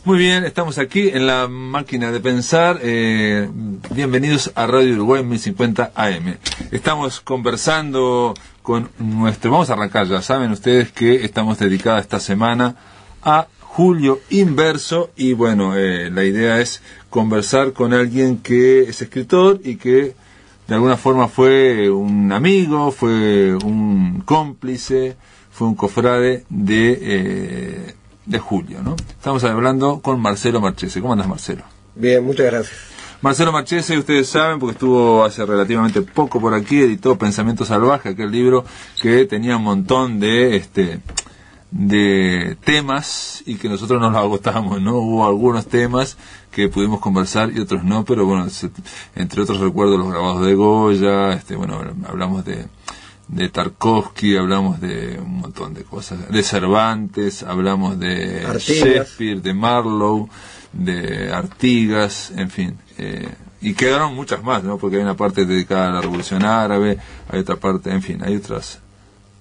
Muy bien, estamos aquí en la máquina de pensar. Bienvenidos a Radio Uruguay 1050 AM. Estamos conversando con nuestro... Vamos a arrancar ya. Saben ustedes que estamos dedicados esta semana a Julio Inverso. Y bueno, la idea es conversar con alguien que es escritor y que de alguna forma fue un amigo, fue un cómplice, fue un cofrade de Julio, ¿no? Estamos hablando con Marcelo Marchese. ¿Cómo andas, Marcelo? Bien, muchas gracias. Marcelo Marchese, ustedes saben, porque estuvo hace relativamente poco por aquí, editó Pensamiento Salvaje, aquel libro que tenía un montón de temas y que nosotros nos lo agotamos, ¿no? Hubo algunos temas que pudimos conversar y otros no, pero bueno, entre otros recuerdo los grabados de Goya, bueno, hablamos de Tarkovsky, hablamos de un montón de cosas, de Cervantes, hablamos de Shakespeare, de Marlowe, de Artigas, en fin, y quedaron muchas más, ¿no? Porque hay una parte dedicada a la Revolución Árabe, hay otra parte, en fin, hay otras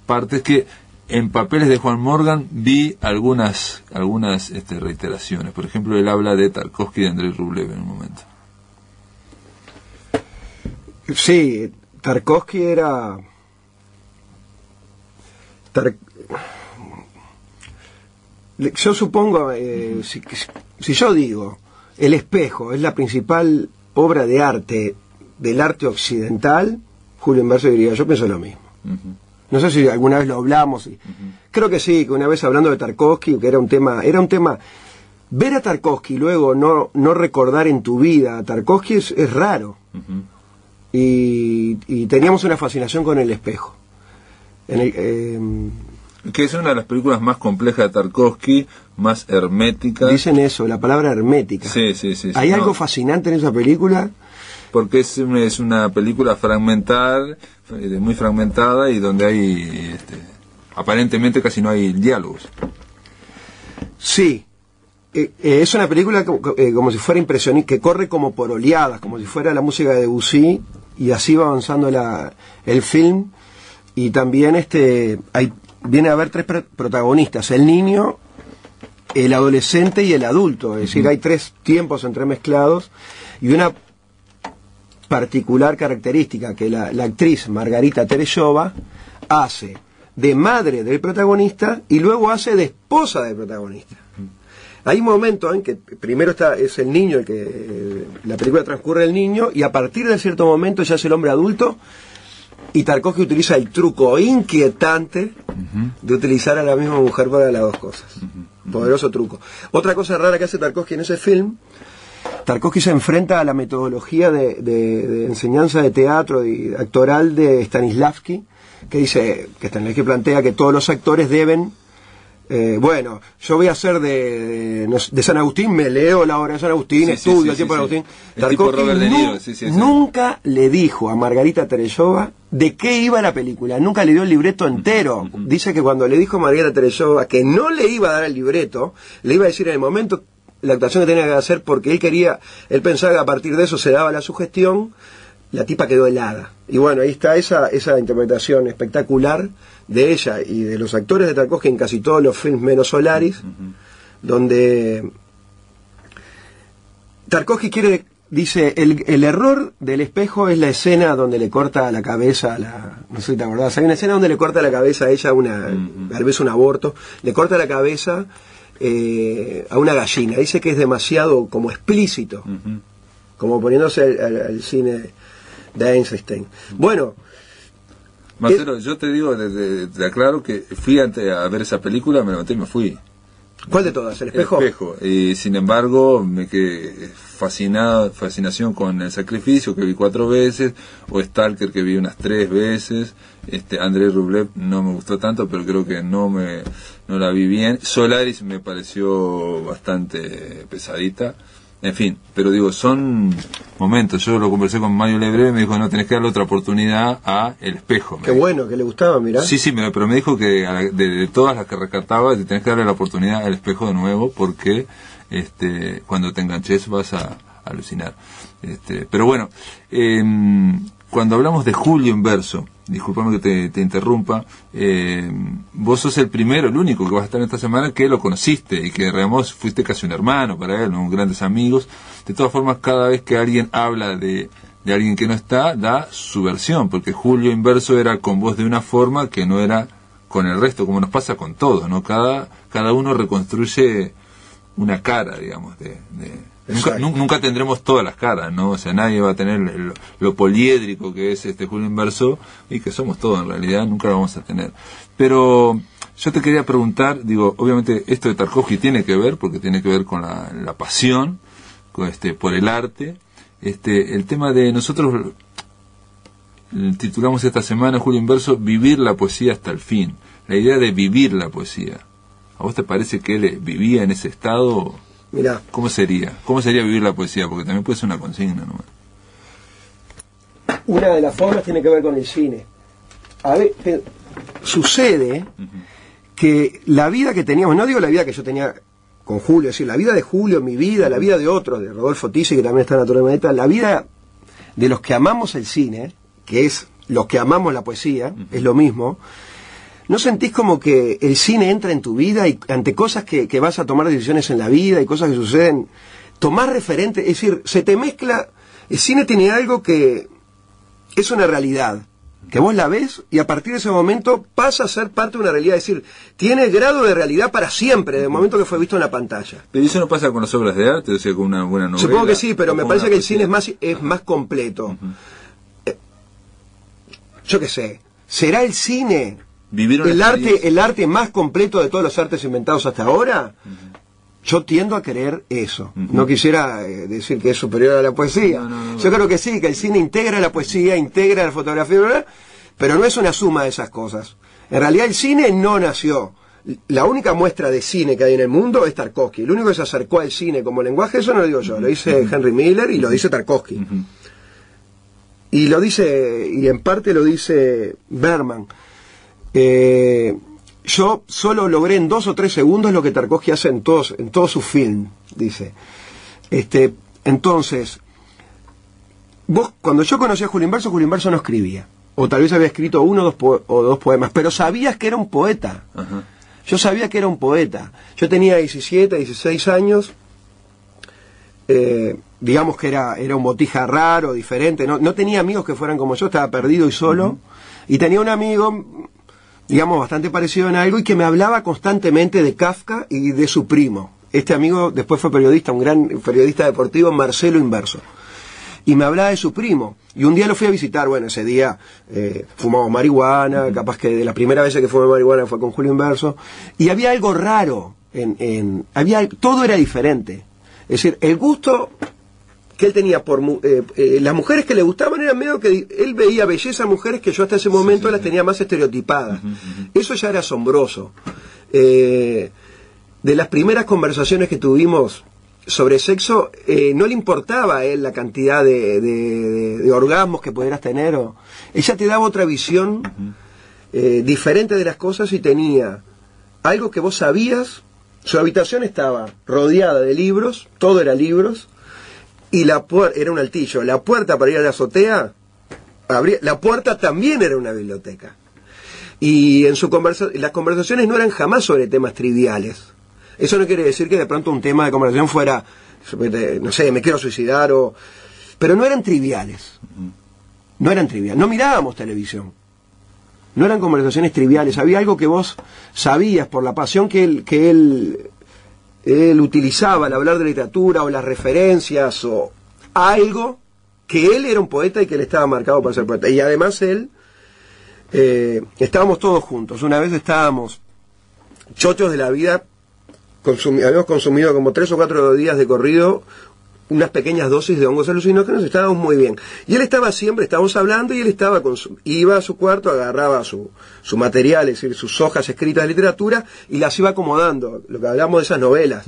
partes que en papeles de Juan Morgan vi algunas reiteraciones. Por ejemplo, él habla de Tarkovsky y de Andrei Rublev en un momento. Sí, Tarkovsky era... Yo supongo, si yo digo El Espejo es la principal obra de arte del arte occidental, Julio Inverso diría, yo pienso lo mismo. No sé si alguna vez lo hablamos, creo que sí, que una vez hablando de Tarkovsky, que era un tema, ver a Tarkovsky y luego no recordar en tu vida a Tarkovsky es raro. Y teníamos una fascinación con El Espejo. Que es una de las películas más complejas de Tarkovsky, más hermética. Dicen eso, la palabra hermética. Sí. ¿Hay algo fascinante en esa película? Porque es una película fragmental, muy fragmentada, y donde hay aparentemente casi no hay diálogos. Sí. Es una película como si fuera impresionista, que corre como por oleadas, como si fuera la música de Debussy, y así va avanzando el film. Y también viene a haber tres protagonistas: el niño, el adolescente y el adulto. Es decir, hay tres tiempos entremezclados, y una particular característica que la actriz Margarita Tereshova hace de madre del protagonista y luego hace de esposa del protagonista. Hay un momento en que primero es el niño, la película transcurre el niño, y a partir de cierto momento ya es el hombre adulto. Y Tarkovsky utiliza el truco inquietante de utilizar a la misma mujer para las dos cosas. Poderoso truco. Otra cosa rara que hace Tarkovsky en ese film, Tarkovsky se enfrenta a la metodología de enseñanza de teatro y actoral de Stanislavski, que dice, que Stanislavski plantea que todos los actores deben... bueno, yo voy a hacer de San Agustín, me leo la obra de San Agustín, estudio el tiempo de Agustín. Tarkovsky nunca le dijo a Margarita Tereshova de qué iba la película, nunca le dio el libreto entero. Dice que cuando le dijo a Margarita Tereshova que no le iba a dar el libreto, le iba a decir en el momento la actuación que tenía que hacer, porque él pensaba que a partir de eso se daba la sugestión. La tipa quedó helada. Y bueno, ahí está esa interpretación espectacular de ella y de los actores de Tarkovsky en casi todos los films menos Solaris, donde Tarkovsky dice, el error del espejo es la escena donde le corta la cabeza no sé si te acordás, hay una escena donde le corta la cabeza a ella, tal vez un aborto, le corta la cabeza a una gallina. Dice que es demasiado como explícito, como poniéndose al cine de Einstein. Bueno, Marcelo, yo te digo, te aclaro que fui a ver esa película, me levanté y me fui. ¿Cuál de todas? ¿El Espejo? El Espejo. Y sin embargo, me quedé fascinación con El Sacrificio, que vi 4 veces, o Stalker, que vi unas 3 veces. Andrei Rublev no me gustó tanto, pero creo que no la vi bien. Solaris me pareció bastante pesadita. En fin, pero digo, son momentos. Yo lo conversé con Mario Lebre, me dijo, no, tenés que darle otra oportunidad a El Espejo. Qué bueno, que le gustaba, mirá. Sí, pero me dijo que de todas las que rescataba, tenés que darle la oportunidad al Espejo de nuevo, porque cuando te enganches vas a alucinar. Pero bueno, cuando hablamos de Julio Inverso, disculpame que te interrumpa, vos sos el primero, el único que vas a estar en esta semana que lo conociste y que digamos fuiste casi un hermano para él, ¿no? Grandes amigos. De todas formas, cada vez que alguien habla de alguien que no está, da su versión, porque Julio Inverso era con vos de una forma que no era con el resto, como nos pasa con todos, ¿no? Cada uno reconstruye una cara, digamos, nunca tendremos todas las caras, ¿no? O sea, nadie va a tener lo poliédrico que es Julio Inverso, y que somos todos en realidad, nunca lo vamos a tener. Pero yo te quería preguntar, digo, obviamente esto de Tarkovsky tiene que ver, porque tiene que ver con la pasión, por el arte. El tema de nosotros titulamos esta semana, Julio Inverso, vivir la poesía hasta el fin. La idea de vivir la poesía. ¿A vos te parece que él vivía en ese estado? Mirá. ¿Cómo sería? ¿Cómo sería vivir la poesía? Porque también puede ser una consigna, ¿no? Una de las formas tiene que ver con el cine. A ver, sucede que la vida que teníamos, no digo la vida que yo tenía con Julio, es decir, la vida de Julio, mi vida, la vida de otros, de Rodolfo Tisi, que también está en Naturalmente, la vida de los que amamos el cine, que es los que amamos la poesía, es lo mismo. ¿No sentís como que el cine entra en tu vida y ante cosas que vas a tomar decisiones en la vida y cosas que suceden, tomás referente, es decir, se te mezcla, el cine tiene algo que es una realidad, que vos la ves y a partir de ese momento pasa a ser parte de una realidad, es decir, tiene grado de realidad para siempre, desde el momento que fue visto en la pantalla. Pero eso no pasa con las obras de arte, o sea, con una buena novela. Supongo que sí, pero me parece que el cine es más completo. Yo qué sé, ¿será el cine el arte más completo de todos los artes inventados hasta ahora? Yo tiendo a creer eso. No quisiera decir que es superior a la poesía. No. Yo creo que sí, que el cine integra la poesía, integra la fotografía, ¿verdad? Pero no es una suma de esas cosas. En realidad el cine no nació. La única muestra de cine que hay en el mundo es Tarkovsky. El único que se acercó al cine como lenguaje, eso no lo digo yo, lo dice Henry Miller y lo dice Tarkovsky. Y lo dice, y en parte lo dice Bergman. Yo solo logré en 2 o 3 segundos lo que Tarkovsky hace en todo su film, dice. Entonces, vos, cuando yo conocí a Julio Inverso no escribía. O tal vez había escrito 1 o 2 poemas, pero sabías que era un poeta. Yo sabía que era un poeta. Yo tenía 17, 16 años. Digamos que era un botija raro, diferente. No tenía amigos que fueran como yo, estaba perdido y solo. Y tenía un amigo, digamos, bastante parecido en algo y que me hablaba constantemente de Kafka y de su primo. Este amigo después fue periodista, un gran periodista deportivo, Marcelo Inverso. Y me hablaba de su primo. Y un día lo fui a visitar, bueno, ese día fumamos marihuana, capaz que de la primera vez que fumé marihuana fue con Julio Inverso. Y había algo raro, todo era diferente. Es decir, el gusto que él tenía por las mujeres que le gustaban eran medio que él veía belleza a mujeres que yo hasta ese momento las tenía más estereotipadas. Eso ya era asombroso. De las primeras conversaciones que tuvimos sobre sexo, no le importaba a él la cantidad de orgasmos que pudieras tener. Ella te daba otra visión diferente de las cosas y tenía algo que vos sabías. Su habitación estaba rodeada de libros, todo era libros, y era un altillo. La puerta para ir a la azotea, la puerta también era una biblioteca. Y en las conversaciones no eran jamás sobre temas triviales. Eso no quiere decir que de pronto un tema de conversación fuera, no sé, me quiero suicidar pero no eran triviales. No eran triviales. No mirábamos televisión. No eran conversaciones triviales. Había algo que vos sabías por la pasión que él utilizaba al hablar de literatura o las referencias o algo, que él era un poeta y que él estaba marcado para ser poeta. Y además él, estábamos todos juntos. Una vez estábamos chochos de la vida, habíamos consumido como 3 o 4 días de corrido unas pequeñas dosis de hongos alucinógenos y estábamos muy bien. Y él estaba siempre, estábamos hablando y él estaba iba a su cuarto, agarraba su material, es decir, sus hojas escritas de literatura y las iba acomodando, lo que hablamos de esas novelas.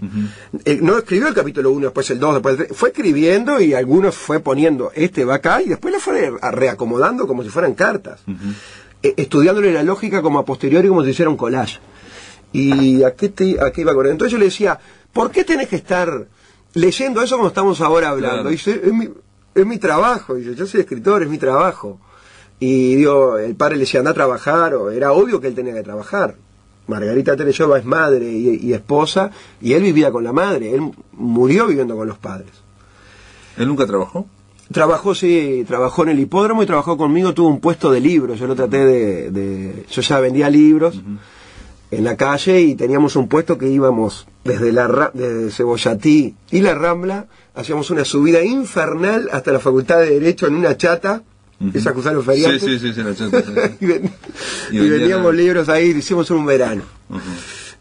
No escribió el capítulo 1, después el 2, después el 3, fue escribiendo y algunos fue poniendo, va acá y después le fue reacomodando como si fueran cartas. Estudiándole la lógica como a posteriori, como si hiciera un collage. ¿Y a qué iba a correr? Entonces yo le decía, ¿por qué tenés que estar leyendo eso como estamos ahora hablando? Claro. Dice, es mi trabajo. Dice, yo soy escritor, es mi trabajo. y digo, el padre le decía, anda a trabajar, o era obvio que él tenía que trabajar. Margarita Tereshova es madre y esposa, y él vivía con la madre, él murió viviendo con los padres. ¿Él nunca trabajó? Trabajó, sí, trabajó en el hipódromo y trabajó conmigo, tuvo un puesto de libros, yo lo traté yo ya vendía libros en la calle y teníamos un puesto que íbamos desde Cebollatí y la Rambla, hacíamos una subida infernal hasta la Facultad de Derecho en una chata, esa que usan los feriantes. Sí, la chata. Sí. y vendíamos libros ahí, hicimos un verano.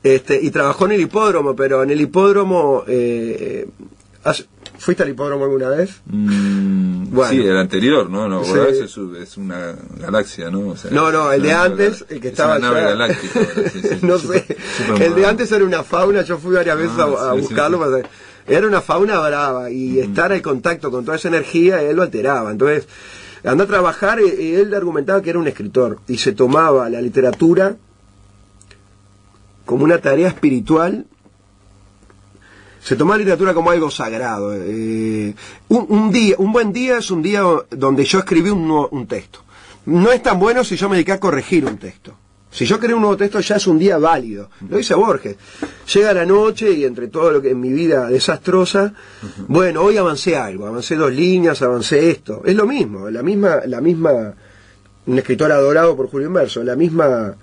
Y trabajó en el hipódromo, pero en el hipódromo... ¿Fuiste al hipódromo alguna vez? Bueno, sí, el anterior, ¿no? Sí. Es una galaxia, ¿no? O sea, no, el de antes, el que estaba una nave galáctica. Sí, no sé, el de antes era una fauna, yo fui varias veces a buscarlo, sí. Era una fauna brava, y estar en contacto con toda esa energía, él lo alteraba. Entonces, andó a trabajar, y él argumentaba que era un escritor, y se tomaba la literatura como una tarea espiritual. Se toma la literatura como algo sagrado. Un buen día es un día donde yo escribí un texto. No es tan bueno si yo me dediqué a corregir un texto. Si yo creo un nuevo texto ya es un día válido. Lo dice Borges. Llega la noche y entre todo lo que en mi vida desastrosa, bueno, hoy avancé algo, avancé 2 líneas, avancé esto. Es lo mismo, la misma, un escritor adorado por Julio Inverso, la misma,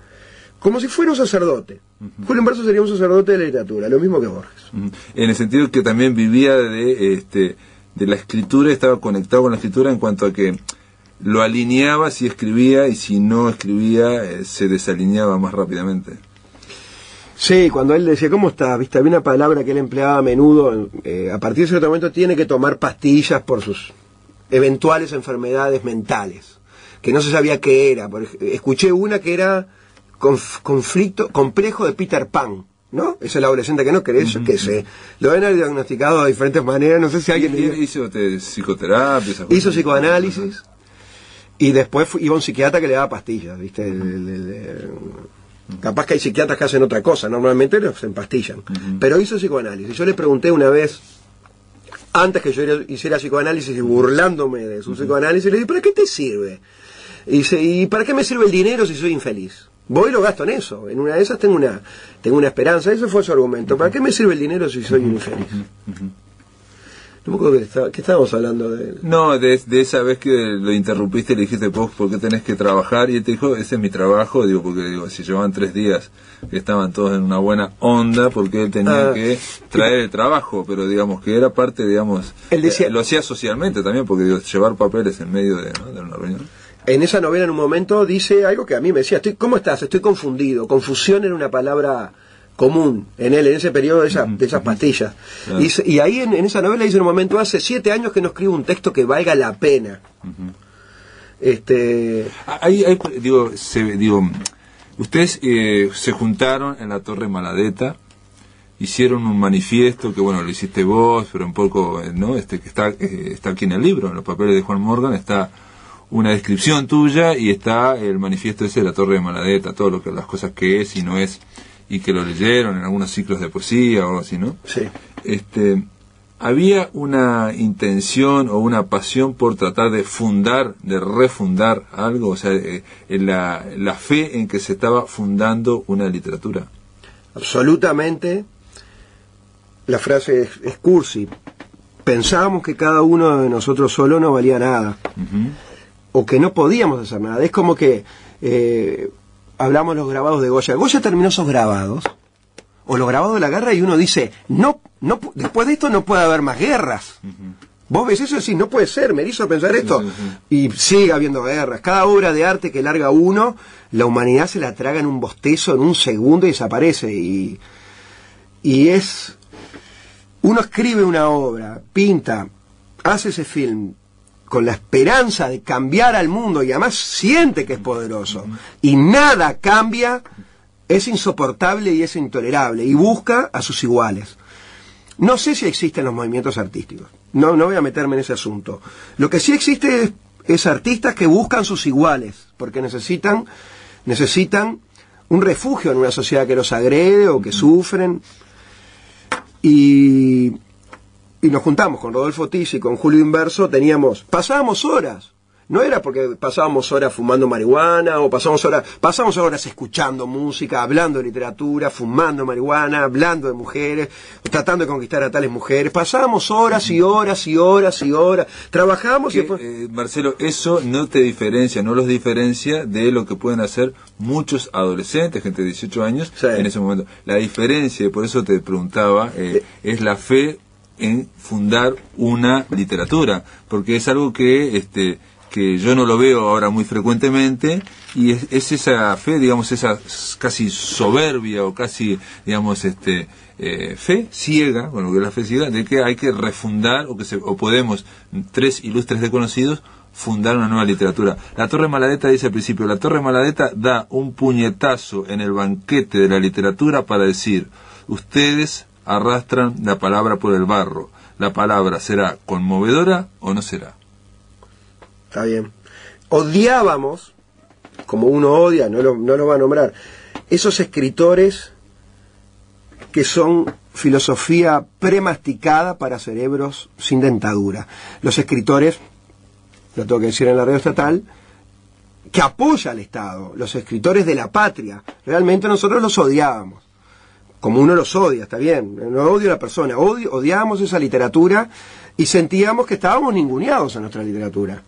como si fuera un sacerdote. Julio Inverso sería un sacerdote de la literatura, lo mismo que Borges. En el sentido que también vivía de la escritura, estaba conectado con la escritura en cuanto a que lo alineaba si escribía, y si no escribía se desalineaba más rápidamente. Sí, cuando él decía, ¿cómo está? ¿Viste? Había una palabra que él empleaba a menudo, a partir de cierto momento tiene que tomar pastillas por sus eventuales enfermedades mentales, que no se sabía qué era. Escuché una que era complejo de Peter Pan, ¿no? Es el adolescente que no cree, yo qué sé. Lo han diagnosticado de diferentes maneras, no sé si alguien... ¿Hizo psicoterapia? Hizo psicoanálisis, y después iba a un psiquiatra que le daba pastillas, ¿viste? Capaz que hay psiquiatras que hacen otra cosa, normalmente los empastillan. Pero hizo psicoanálisis. Yo le pregunté una vez, antes que yo hiciera psicoanálisis y burlándome de su psicoanálisis, le dije, ¿para qué te sirve? Y dice, ¿y para qué me sirve el dinero si soy infeliz? Voy y lo gasto en eso. En una de esas tengo una esperanza. Ese fue su argumento. ¿Para qué me sirve el dinero si soy infeliz? No me acuerdo ¿qué estábamos hablando de él? No, de esa vez que lo interrumpiste y le dijiste, ¿por qué tenés que trabajar? Y él te dijo, ese es mi trabajo. Porque si llevaban 3 días que estaban todos en una buena onda, porque él tenía que traer el trabajo, pero digamos que era parte, digamos, él decía, lo hacía socialmente también, porque llevar papeles en medio de una reunión. En esa novela en un momento dice algo que a mí me decía, ¿cómo estás? Estoy confundido. Confusión era una palabra común en él, en ese periodo de esas pastillas. Claro. Y ahí en esa novela dice en un momento, hace 7 años que no escribo un texto que valga la pena. Ustedes se juntaron en la Torre Maladeta, hicieron un manifiesto que, bueno, lo hiciste vos, pero un poco, ¿no? Que está aquí en el libro, en los papeles de Juan Morgan, está una descripción tuya y está el manifiesto ese de la Torre de Maladeta, todo lo que las cosas que es y no es, y que lo leyeron en algunos ciclos de poesía o algo así, ¿no? Sí. ¿Había una intención o una pasión por tratar de refundar algo? O sea, la fe en que se estaba fundando una literatura. Absolutamente. La frase es cursi. Pensábamos que cada uno de nosotros solo no valía nada. O que no podíamos hacer nada. Es como que hablamos los grabados de Goya. Goya terminó esos grabados, o los grabados de la guerra, y uno dice, no, después de esto no puede haber más guerras. Vos ves eso y decís, no puede ser, me hizo pensar esto. Y sigue habiendo guerras. Cada obra de arte que larga uno, la humanidad se la traga en un bostezo, en un segundo, y desaparece. Y es... Uno escribe una obra, pinta, hace ese film con la esperanza de cambiar al mundo, y además siente que es poderoso, y nada cambia, es insoportable y es intolerable, y busca a sus iguales. No sé si existen los movimientos artísticos, no voy a meterme en ese asunto. Lo que sí existe es artistas que buscan sus iguales, porque necesitan un refugio en una sociedad que los agrede o que sufren. Y nos juntamos con Rodolfo Tizi, con Julio Inverso, pasábamos horas no era porque pasábamos horas fumando marihuana o pasamos horas escuchando música, hablando de literatura, fumando marihuana, hablando de mujeres, tratando de conquistar a tales mujeres. Pasábamos horas y horas y horas y horas, trabajamos y después... Marcelo, eso no te diferencia, no los diferencia de lo que pueden hacer muchos adolescentes, gente de 18 años, sí, en ese momento. La diferencia, por eso te preguntaba, es la fe en fundar una literatura, porque es algo que yo no lo veo ahora muy frecuentemente, y es esa fe, digamos, esa casi soberbia o casi, digamos, fe ciega, bueno, que es la fe ciega, de que hay que refundar o podemos, tres ilustres desconocidos, fundar una nueva literatura. La Torre Maladeta dice al principio, la Torre Maladeta da un puñetazo en el banquete de la literatura para decir, ustedes arrastran la palabra por el barro, la palabra será conmovedora o no será. Está bien. Odiábamos, como uno odia, no lo va a nombrar, esos escritores que son filosofía premasticada para cerebros sin dentadura. Los escritores, lo tengo que decir en la radio estatal, que apoya al Estado, los escritores de la patria. Realmente nosotros los odiábamos. Como uno los odia, está bien, no odio a la persona, odiábamos esa literatura y sentíamos que estábamos ninguneados en nuestra literatura.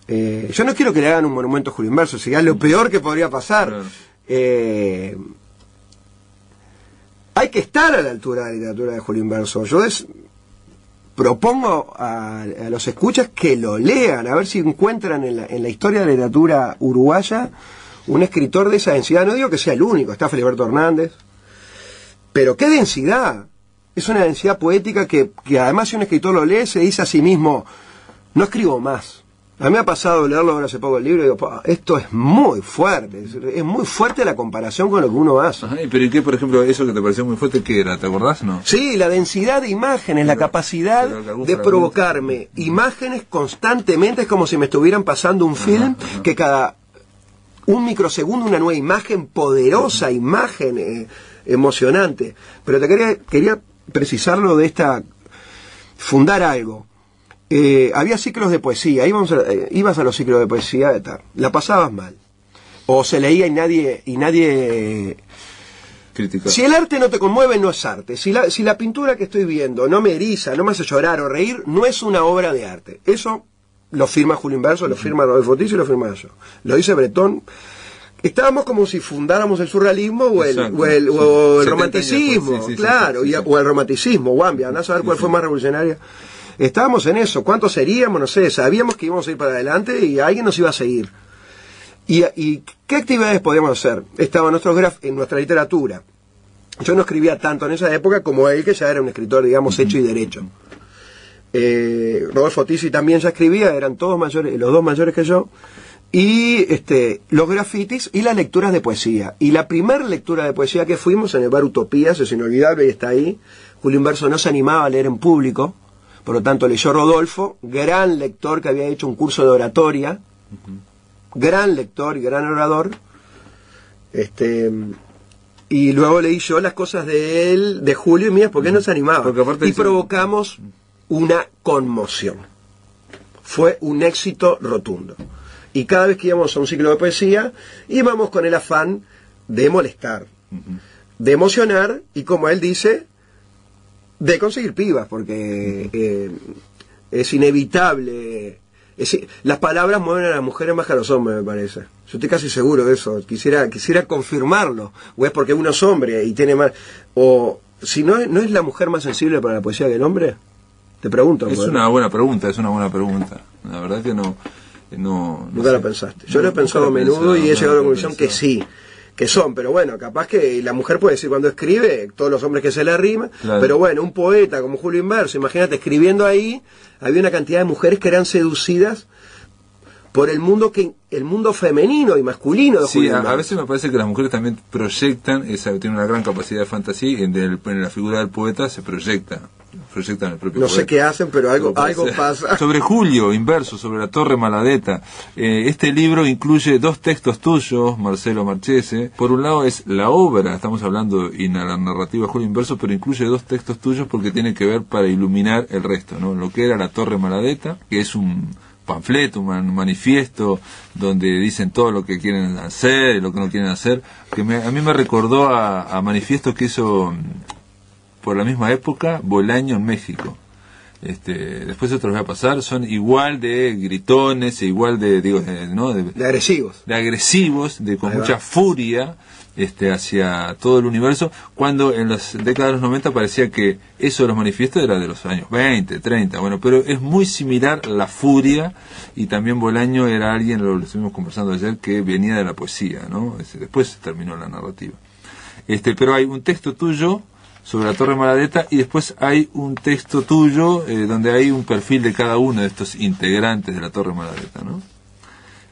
Yo no quiero que le hagan un monumento a Julio Inverso, sería lo peor que podría pasar. Claro. Hay que estar a la altura de la literatura de Julio Inverso. Yo propongo a los escuchas que lo lean, a ver si encuentran en la historia de la literatura uruguaya un escritor de esa densidad. No digo que sea el único, está Feliberto Hernández, pero qué densidad. Es una densidad poética que además si un escritor lo lee se dice a sí mismo, no escribo más. A mí me ha pasado leerlo ahora hace poco el libro y digo, esto es muy fuerte, es muy fuerte la comparación con lo que uno hace. Ajá, pero ¿y qué, por ejemplo, eso que te pareció muy fuerte, qué era? ¿Te acordás, no? Sí, la densidad de imágenes, la capacidad de provocarme imágenes constantemente, es como si me estuvieran pasando un film que cada un microsegundo una nueva imagen, poderosa imagen, emocionante. Pero te quería precisarlo de fundar algo. Había ciclos de poesía, ibas a los ciclos de poesía, la pasabas mal, o se leía y nadie critica. Si el arte no te conmueve, no es arte. Si la pintura que estoy viendo no me eriza, no me hace llorar o reír, no es una obra de arte. Eso lo firma Julio Inverso, lo firma Rodolfo Tiso y lo firma yo. Lo dice Bretón. Estábamos como si fundáramos el surrealismo o el romanticismo, sí, claro, o el romanticismo, Guambia, andá a saber cuál fue más revolucionario. Estábamos en eso. ¿Cuántos seríamos? No sé, sabíamos que íbamos a ir para adelante y alguien nos iba a seguir. ¿Y qué actividades podíamos hacer? Estaba en nuestra literatura. Yo no escribía tanto en esa época como él, que ya era un escritor, digamos, hecho y derecho. Rodolfo Tiso también ya escribía, eran todos mayores, los dos mayores que yo. Y los grafitis y las lecturas de poesía. Y la primera lectura de poesía que fuimos en el bar Utopías, es inolvidable y está ahí. Julio Inverso no se animaba a leer en público. Por lo tanto, leyó Rodolfo, gran lector que había hecho un curso de oratoria, gran lector y gran orador. Y luego leí yo las cosas de él, de Julio y mías, porque él no se animaba. Y provocamos una conmoción. Fue un éxito rotundo. Y cada vez que íbamos a un ciclo de poesía, íbamos con el afán de molestar, de emocionar y, como él dice, de conseguir pibas, porque es inevitable. Las palabras mueven a las mujeres más que a los hombres, me parece. Yo estoy casi seguro de eso. Quisiera confirmarlo. O es porque uno es hombre y tiene más... O si no es la mujer más sensible para la poesía que el hombre. Te pregunto. Es una buena pregunta, La verdad que no nunca lo pensaste. Yo lo he pensado a menudo y he llegado a la conclusión que sí. Que son, pero bueno, capaz que la mujer puede decir cuando escribe, todos los hombres que se le arriman, claro. Pero bueno, un poeta como Julio Inverso, imagínate, escribiendo ahí, había una cantidad de mujeres que eran seducidas por el mundo femenino y masculino de Julio Inverso. A veces me parece que las mujeres también proyectan, tienen una gran capacidad de fantasía, y en la figura del poeta se proyectan el propio no poeta. Sé qué hacen, pero algo pasa. Sobre Julio Inverso, sobre la Torre Maladeta, este libro incluye dos textos tuyos, Marcelo Marchese. Por un lado es la obra, estamos hablando en la narrativa de Julio Inverso, pero incluye dos textos tuyos porque tiene que ver para iluminar el resto, ¿no? Lo que era la Torre Maladeta, que es un panfleto, un manifiesto, donde dicen todo lo que quieren hacer y lo que no quieren hacer, que a mí me recordó a manifiestos que hizo por la misma época Bolaño en México. Después otros voy a pasar, son igual de gritones, igual de, ¿no? De agresivos. De agresivos, con mucha furia, hacia todo el universo, cuando en las décadas de los 90 parecía que eso de los manifiestos era de los años 20, 30, bueno, pero es muy similar la furia, y también Bolaño era alguien, lo estuvimos conversando ayer, que venía de la poesía, ¿no? Después terminó la narrativa. Pero hay un texto tuyo sobre la Torre Maladeta, y después hay un texto tuyo donde hay un perfil de cada uno de estos integrantes de la Torre Maladeta, ¿no?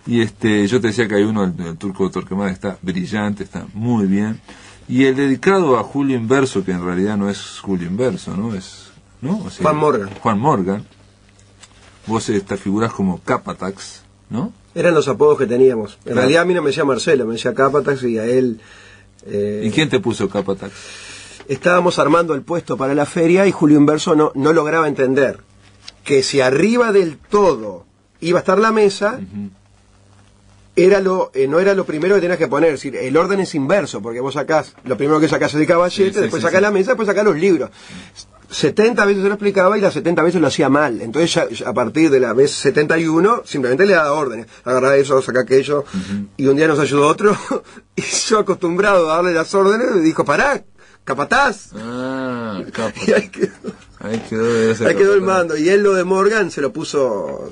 Y yo te decía que hay uno, el Turco Torquemada, que está brillante, está muy bien, y el dedicado a Julio Inverso, que en realidad no es Julio Inverso, ¿no? O sea, Juan Morgan. Vos te figurás como Capatax, ¿no? Eran los apodos que teníamos. En realidad a mí no me decía Marcelo, me decía Capatax, y a él... ¿Y quién te puso Capatax? Estábamos armando el puesto para la feria y Julio Inverso no lograba entender que si arriba del todo iba a estar la mesa, no era lo primero que tenías que poner. Es decir, el orden es inverso, porque vos sacás, lo primero que sacás es el caballete, después sacás la mesa, después sacás los libros. 70 veces se lo explicaba y las 70 veces lo hacía mal. Entonces ya, a partir de la vez 71 simplemente le daba órdenes. Agarrá eso, saca aquello. Y un día nos ayudó otro y yo, acostumbrado a darle las órdenes, me dijo, pará, capataz. Capataz. Y ahí quedó el mando. Y él lo de Morgan se lo puso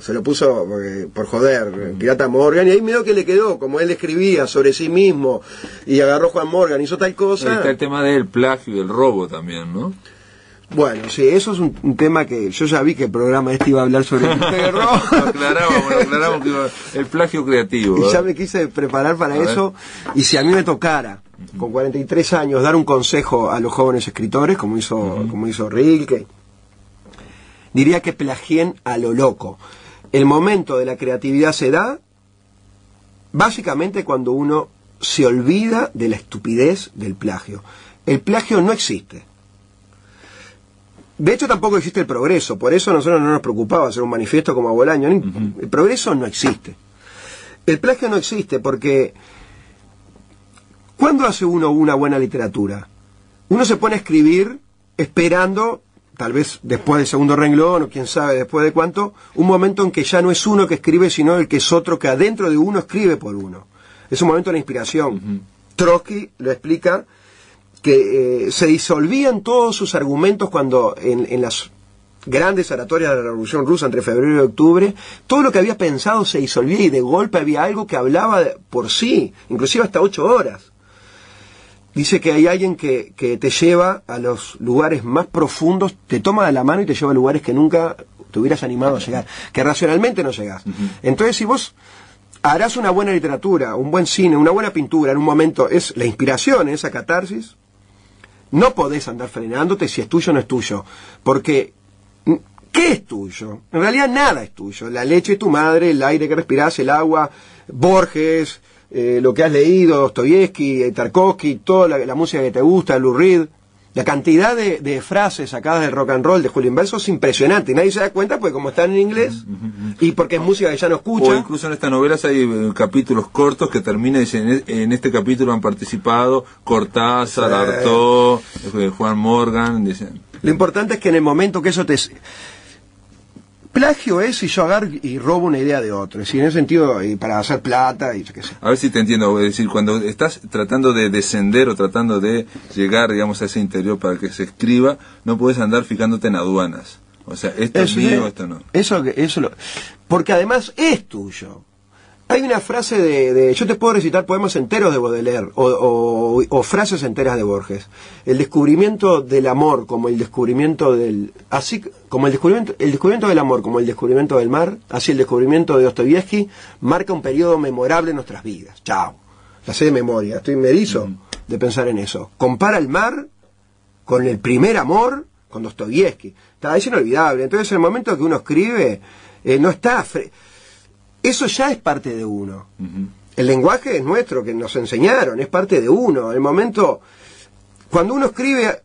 por joder, pirata Morgan, y ahí medio que le quedó, como él escribía sobre sí mismo y agarró Juan Morgan, hizo tal cosa. Ahí está el tema del plagio y el robo también, ¿no? Bueno, sí, eso es un tema que yo ya vi que el programa iba a hablar sobre el robo. Lo aclaramos que el plagio creativo. Y ya me quise preparar para eso, y si a mí me tocara con 43 años dar un consejo a los jóvenes escritores, como hizo Rilke, diría que plagien a lo loco. El momento de la creatividad se da básicamente cuando uno se olvida de la estupidez del plagio. El plagio no existe. De hecho, tampoco existe el progreso. Por eso a nosotros no nos preocupaba hacer un manifiesto como a Bolaño. El progreso no existe. El plagio no existe porque... ¿cuándo hace uno una buena literatura? Uno se pone a escribir esperando, tal vez después del segundo renglón, o quién sabe después de cuánto, un momento en que ya no es uno que escribe, sino el que es otro que adentro de uno escribe por uno. Es un momento de la inspiración. Trotsky lo explica, que se disolvían todos sus argumentos cuando en las grandes oratorias de la Revolución Rusa entre febrero y octubre, todo lo que había pensado se disolvía y de golpe había algo que hablaba por sí, inclusive hasta 8 horas. Dice que hay alguien que te lleva a los lugares más profundos, te toma de la mano y te lleva a lugares que nunca te hubieras animado a llegar, que racionalmente no llegás. Entonces, si vos harás una buena literatura, un buen cine, una buena pintura, en un momento es la inspiración, esa catarsis, no podés andar frenándote si es tuyo o no es tuyo, porque ¿qué es tuyo? En realidad nada es tuyo. La leche es tu madre, el aire que respirás, el agua, Borges, lo que has leído, Dostoyevsky, Tarkovsky, toda la música que te gusta, Lou Reed. La cantidad de frases sacadas del rock and roll de Julio Inverso es impresionante, y nadie se da cuenta porque como están en inglés y porque es música que ya no escucha. O incluso en estas novelas hay capítulos cortos que terminan y dicen, en este capítulo han participado Cortázar, Artaud, Juan Morgan, dicen. Lo importante es que en el momento que eso te... Plagio es si yo agarro y robo una idea de otro, es decir, en ese sentido, y para hacer plata y qué sé. A ver si te entiendo, es decir, cuando estás tratando de descender o tratando de llegar, digamos, a ese interior para que se escriba, no puedes andar fijándote en aduanas. O sea, esto es mío, esto no. Porque además es tuyo. Hay una frase de yo te puedo recitar poemas enteros de Baudelaire o frases enteras de Borges. El descubrimiento del amor como el descubrimiento del... así como el descubrimiento del amor como el descubrimiento del mar, así el descubrimiento de Dostoyevsky marca un periodo memorable en nuestras vidas. Chao. La sé de memoria. Estoy merizo de pensar en eso. Compara el mar con el primer amor con Dostoyevsky. Es inolvidable. Entonces, en el momento que uno escribe, no está... Eso ya es parte de uno. El lenguaje es nuestro, que nos enseñaron, es parte de uno. El momento, cuando uno escribe,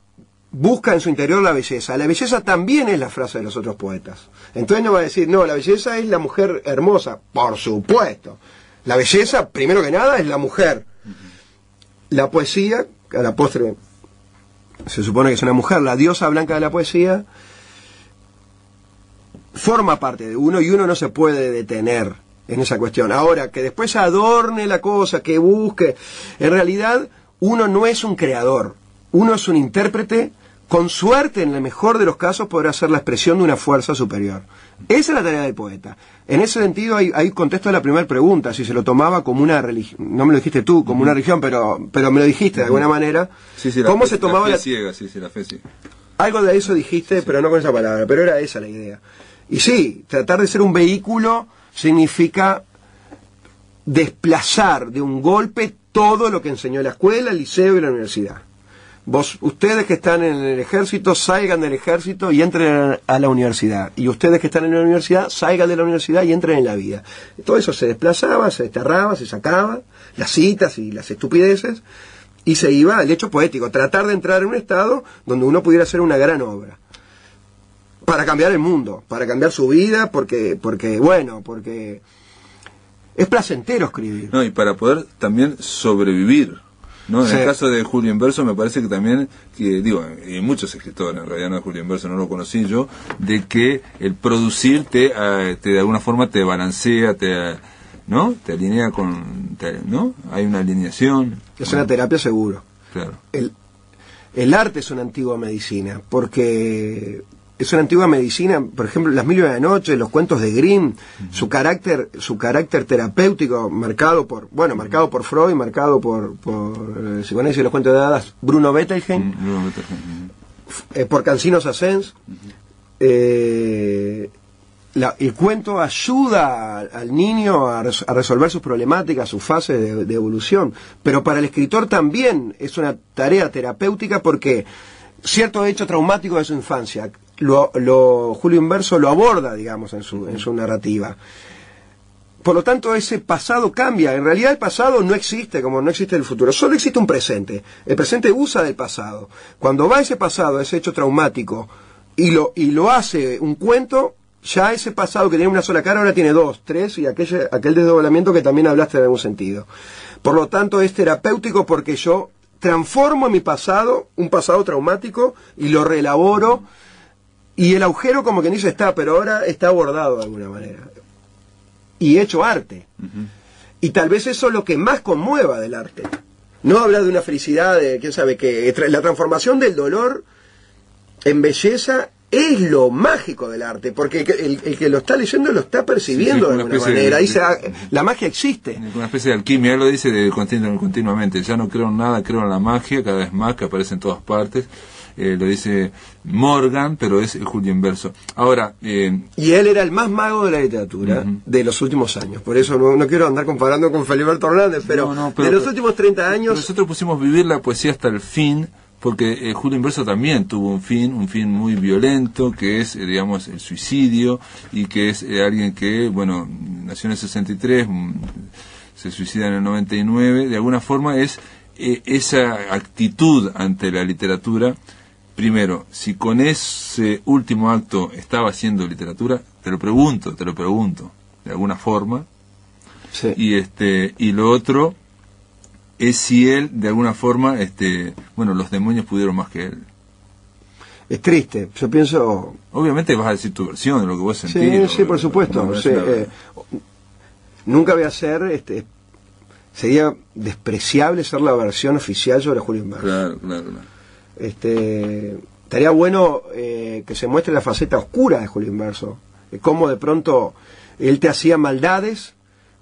busca en su interior la belleza. La belleza también es la frase de los otros poetas. Entonces no va a decir, no, la belleza es la mujer hermosa. Por supuesto. La belleza, primero que nada, es la mujer. La poesía, a la postre, se supone que es una mujer, la diosa blanca de la poesía, forma parte de uno y uno no se puede detener en esa cuestión. Ahora, que después adorne la cosa, que busque, en realidad uno no es un creador, uno es un intérprete, con suerte en el mejor de los casos podrá ser la expresión de una fuerza superior. Esa es la tarea del poeta. En ese sentido hay contesto a la primera pregunta, si se lo tomaba como una religión, no me lo dijiste tú, como una religión, pero me lo dijiste de alguna manera. Sí, ¿Cómo se tomaba la fe ciega? Sí, la fe ciega. Algo de eso dijiste, pero no con esa palabra, pero era esa la idea. Y sí, tratar de ser un vehículo significa desplazar de un golpe todo lo que enseñó la escuela, el liceo y la universidad. Ustedes que están en el ejército, salgan del ejército y entren a la universidad. Y ustedes que están en la universidad, salgan de la universidad y entren en la vida. Todo eso se desplazaba, se desterraba, se sacaba, las citas y las estupideces, y se iba al hecho poético, tratar de entrar en un estado donde uno pudiera hacer una gran obra. Para cambiar el mundo, para cambiar su vida, porque es placentero escribir. No, y para poder también sobrevivir, ¿no? En el caso de Julio Inverso me parece que también, y muchos escritores, en realidad no de Julio Inverso, no lo conocí yo, de que el producir te de alguna forma te balancea, ¿no? Te alinea ¿no? Hay una alineación. Es una terapia seguro. Claro. El arte es una antigua medicina, porque es una antigua medicina, por ejemplo, Las Mil y una noche, los cuentos de Grimm, su carácter terapéutico marcado por Freud, marcado por el psicoanálisis de los cuentos de hadas, Bruno Bettelheim, por Cancino Sassens. El cuento ayuda al niño a resolver sus problemáticas, sus fases de evolución, pero para el escritor también es una tarea terapéutica porque cierto hecho traumático de su infancia, Julio Inverso lo aborda, digamos, en su narrativa. Por lo tanto, ese pasado cambia. En realidad el pasado no existe, como no existe el futuro. Solo existe un presente. El presente usa del pasado. Cuando va ese pasado, ese hecho traumático, y lo hace un cuento, ya ese pasado que tenía una sola cara ahora tiene dos, tres, y aquel desdoblamiento que también hablaste en algún sentido. Por lo tanto, es terapéutico porque yo transformo en mi pasado, un pasado traumático, y lo reelaboro, y el agujero como que ni se está, pero ahora está abordado de alguna manera. Y hecho arte. Y tal vez eso es lo que más conmueva del arte. No hablar de una felicidad, quién sabe qué. La transformación del dolor en belleza es lo mágico del arte, porque el que lo está leyendo lo está percibiendo de alguna manera. La magia existe. Una especie de alquimia, él lo dice continuamente. Ya no creo en nada, creo en la magia, cada vez más, que aparece en todas partes. Lo dice Morgan, pero es Julio Inverso. Ahora, y él era el más mago de la literatura de los últimos años. Por eso no quiero andar comparando con Feliberto Hernández, pero de los últimos 30 años... Nosotros pusimos vivir la poesía hasta el fin, porque Julio Inverso también tuvo un fin muy violento, que es, digamos, el suicidio, y que es alguien que, nació en el 63, se suicida en el 99, de alguna forma es esa actitud ante la literatura. Primero, si con ese último acto estaba haciendo literatura, te lo pregunto, de alguna forma. Sí. Y lo otro es si él, de alguna forma, los demonios pudieron más que él. Es triste, yo pienso... Obviamente vas a decir tu versión de lo que vos sentís. Sí, por supuesto. Nunca voy a ser... sería despreciable ser la versión oficial sobre Julio Inverso. Claro. Estaría bueno que se muestre la faceta oscura de Julio Inverso, cómo de pronto él te hacía maldades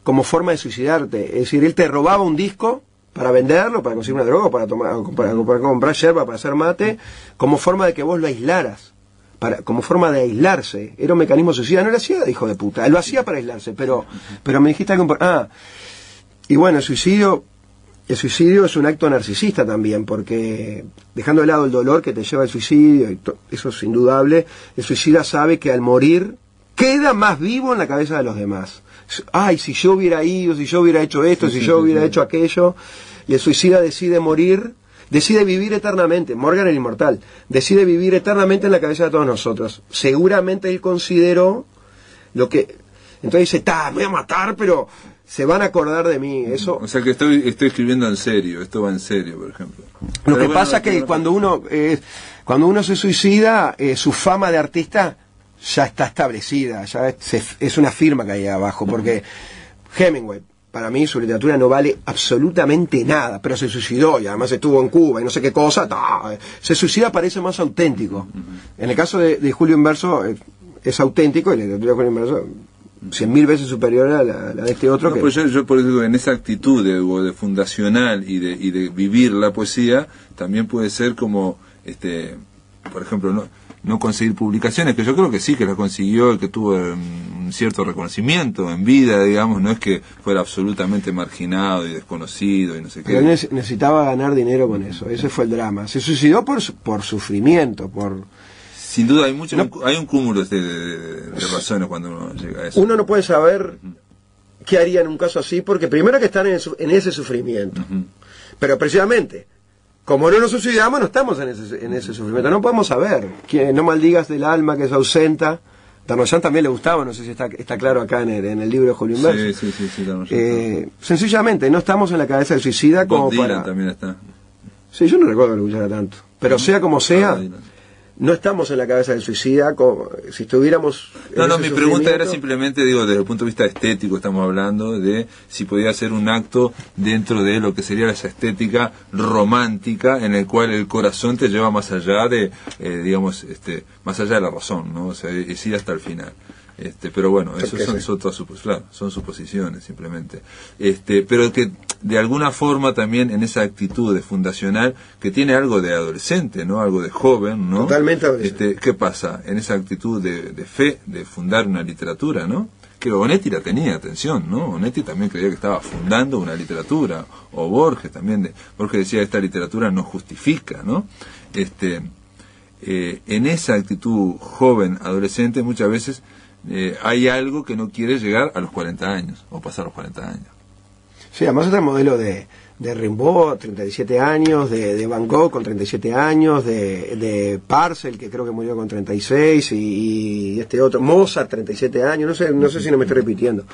como forma de suicidarte. Es decir, él te robaba un disco para venderlo, para conseguir una droga, para comprar yerba, para hacer mate, como forma de que vos lo aislaras, como forma de aislarse. Era un mecanismo suicida. No lo hacía de hijo de puta, él lo hacía para aislarse, pero me dijiste algo y bueno, el suicidio es un acto narcisista también, porque dejando de lado el dolor que te lleva al suicidio, eso es indudable, el suicida sabe que al morir queda más vivo en la cabeza de los demás. Ay, si yo hubiera ido, si yo hubiera hecho esto, si yo hubiera hecho aquello, y el suicida decide morir, decide vivir eternamente, Morgan el inmortal, decide vivir eternamente en la cabeza de todos nosotros. Seguramente él consideró lo que... Entonces dice, me voy a matar, pero se van a acordar de mí. Eso... O sea que estoy escribiendo en serio, esto va en serio, por ejemplo. Lo que pasa es que cuando uno se suicida, su fama de artista ya está establecida, ya es una firma que hay abajo, porque Hemingway, para mí su literatura no vale absolutamente nada, pero se suicidó y además estuvo en Cuba y no sé qué cosa, se suicida, parece más auténtico. En el caso de Julio Inverso es auténtico, y la literatura de Julio Inverso 100.000 veces superior a la de este otro. Pues yo por eso digo, en esa actitud de fundacional y de vivir la poesía, también puede ser como, por ejemplo, no conseguir publicaciones, que yo creo que sí, que la consiguió, que tuvo un cierto reconocimiento en vida, digamos, no es que fuera absolutamente marginado y desconocido y no sé qué. Pero necesitaba ganar dinero con eso, ese fue el drama. Se suicidó por sufrimiento, Sin duda hay un cúmulo de razones cuando uno llega a eso. Uno no puede saber qué haría en un caso así, porque primero que están en ese sufrimiento. Pero precisamente, como no nos suicidamos, no estamos en ese sufrimiento. No podemos saber. No maldigas del alma que se ausenta. Darnoyan también le gustaba, no sé si está claro acá en el libro de Julio Inverso. Sí, sencillamente, no estamos en la cabeza del suicida como Bob Dylan para... también está. Sí, yo no recuerdo que le gustara tanto. Pero sea como sea... No estamos en la cabeza del suicida, como si estuviéramos... No, mi pregunta era simplemente, digo, desde el punto de vista estético, estamos hablando de si podía ser un acto dentro de lo que sería esa estética romántica, en el cual el corazón te lleva más allá de, digamos, más allá de la razón, ¿no? O sea, es ir hasta el final. Pero bueno, eso son suposiciones simplemente. Pero que de alguna forma también en esa actitud de fundacional que tiene algo de adolescente, ¿no? Algo de joven, ¿no? Totalmente adolescente. ¿Qué pasa? En esa actitud de fe, de fundar una literatura, ¿no? Que Onetti la tenía, atención, ¿no? Onetti también creía que estaba fundando una literatura, o Borges también, Borges decía esta literatura no justifica, ¿no? En esa actitud joven, adolescente, muchas veces hay algo que no quiere llegar a los 40 años o pasar los 40 años. Sí, además está el modelo de Rimbaud, 37 años, de Van Gogh con 37 años, de Parcel, que creo que murió con 36, y este otro, Mozart, 37 años, no sé si no me estoy repitiendo.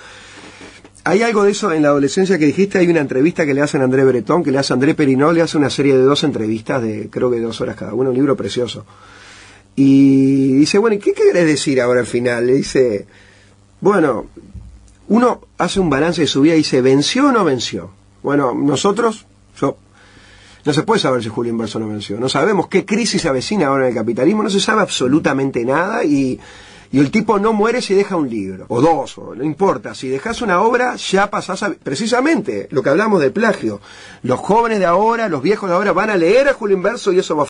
Hay algo de eso en la adolescencia que dijiste. Hay una entrevista que le hacen a André Breton, que le hace a André Perinault, le hace una serie de 2 entrevistas de creo que 2 horas cada una, un libro precioso. Y dice, bueno, ¿y qué querés decir ahora al final? Le dice, bueno, uno hace un balance de su vida y dice, ¿venció o no venció? Bueno, no se puede saber si Julio Inverso no venció. No sabemos qué crisis avecina ahora en el capitalismo, no se sabe absolutamente nada y el tipo no muere si deja un libro, o 2, o no importa. Si dejas una obra, ya pasás a... Precisamente, lo que hablamos de plagio. Los jóvenes de ahora, los viejos de ahora van a leer a Julio Inverso y eso va a